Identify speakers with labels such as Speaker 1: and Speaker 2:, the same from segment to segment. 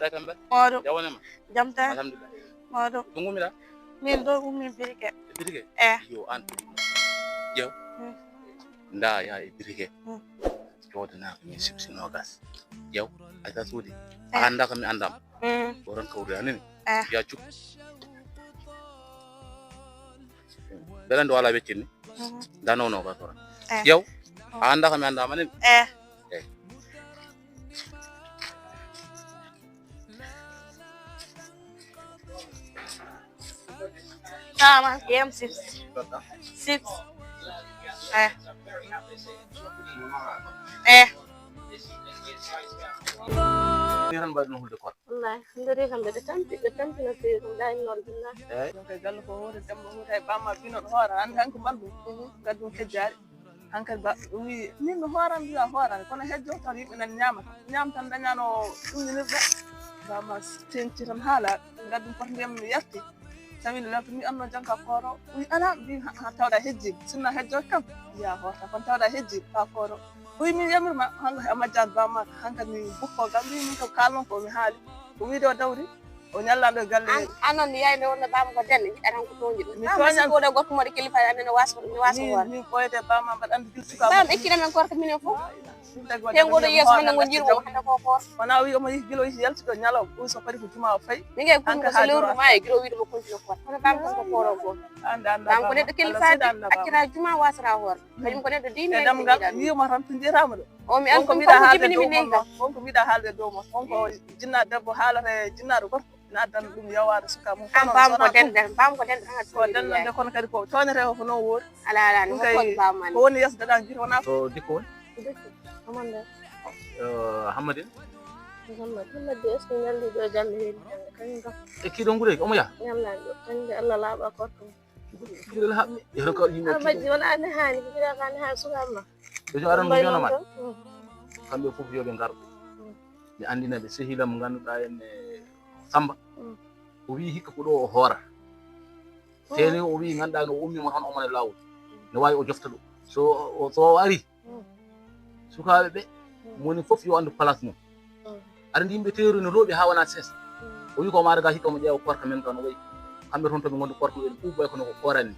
Speaker 1: Ada tambah.
Speaker 2: Moro.
Speaker 1: Jawane ma.
Speaker 2: Jamta.
Speaker 1: Alhamdulillah.
Speaker 2: Moro.
Speaker 1: Tunggu mira.
Speaker 2: Min do umi birike.
Speaker 1: Birike. Yo an. Yo. Nda ya birike. Jodi na mi sipsi no gas. Yo. Ata sudi. Anda kami andam. Orang kauri anin. Ya cuk. Dalan do ala becini. Dano no ga tora. Yo. Anda kami andam anin.
Speaker 2: Sama, game 6. 6.
Speaker 1: Niran ba no hulde ko.
Speaker 2: Wallahi, ndere kam de tampi na fe dum dai nol dinna.
Speaker 3: Kay gal ko hore tambo mo tay bamma bino hora an hanko balbu gadum kejjari hankal ba wi min no horan biya horan kono hejjo tan yimbe nan nyam tan dañano dum ni be bamma tentiram hala gadum pot ndem yatti tawi la mi amno janka koro wi ala bi ha tawda hejji sunna hejjo kam ya horta kon tawda hejji ka koro wi mi yamirma hanga amajan bamma hankal mi bukko gambi min ko kalon ko mi haali ko wi do dawri o nyallande galle
Speaker 2: anon yayne wonna bam ko den yidan ko tonji mi toñan ko de gotto mo de kilifa amen waso won
Speaker 3: ni koyde bamma bad andi gilsuka
Speaker 2: bam ekkina men korko minen fof tengo do yeso men ngo jirmo handa ko ko
Speaker 3: wana wi o mo gilo yalti do nyalo ko so pari ko juma fay
Speaker 2: mi nge ko so lewru ma e giro wi do ko kontino ko hono bam ko koro go
Speaker 3: anda
Speaker 2: bam ko de kilifa akira juma wasra hor kanyum ko de dine
Speaker 3: dam gal wi mo tan tindirama do
Speaker 2: o mi an ko mi
Speaker 3: da
Speaker 2: jibini mi nenga
Speaker 3: on ko mi da halde do mo on ko jinna debbo halare jinnaru ko na dan dum yawaade suka mo
Speaker 2: kono bam ko den ha
Speaker 3: ko den de kono kadi ko toñere ko no wor
Speaker 2: ala no ko bam man
Speaker 3: ko woni yes dadan jiro wana
Speaker 1: So diko
Speaker 2: amanda
Speaker 1: Hamadin.
Speaker 2: Muhammad de es ngalli do jamme kanga
Speaker 1: E ki don gure omo ya.
Speaker 2: nyamna do kanga Allah la ba ko to
Speaker 1: Gure ha e ko yimo.
Speaker 2: amaji wona an haani bira kan ha sugamma
Speaker 1: Do aran mo jona man. Kambe fof yobe ngar. Be andina be sehila mo ganduda en Samba. O wi hikka ko do o hora. Tene o wi ganda no ummi mo tan o man lawol. Ne wawi o jofta do. So ari. Sukabe be moni fof yo andu place mum. Ara ndimbe teeru no robe ha wana ses. O wi ko ma daga hikka mo jeew korka men kan way. Kambe ton to be gondo korka en ubay ko no ko korani.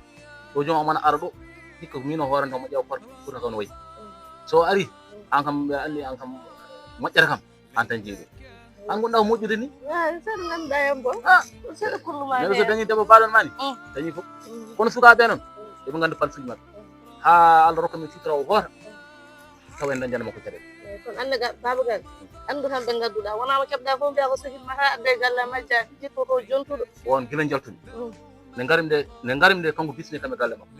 Speaker 1: O jom man ara do hikka mino horanta mo jeew korka ko ton way. So ari an kam be andi an kam mojjata kam an tan jeewi. An gonda mojjude ni?
Speaker 2: sen nganda yambo sen kullu ma
Speaker 1: ne so dañi debbo balon mani dañi fof kono sukabe non e be gandu falsuji mabbe ha Allah rokka mi fitra o hora tawen dañan mako tere
Speaker 2: kon anda ga babagal andu tan be gadduda wona ma kebda fo biya ko sahil ma ha be galla majja jitto to jontudo
Speaker 1: won gila jaltuni ne ngarim de kanko bisne kam galle makko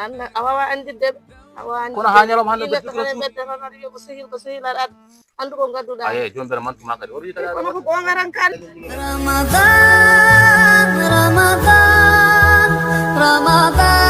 Speaker 2: anda awawa andide awani
Speaker 1: kono ha nyalom hande be
Speaker 2: ko sahil ad andu ko gadduda
Speaker 1: aye jombere man tuma kadi o wi kadi
Speaker 2: kono ko ngaran kan
Speaker 4: Ramadan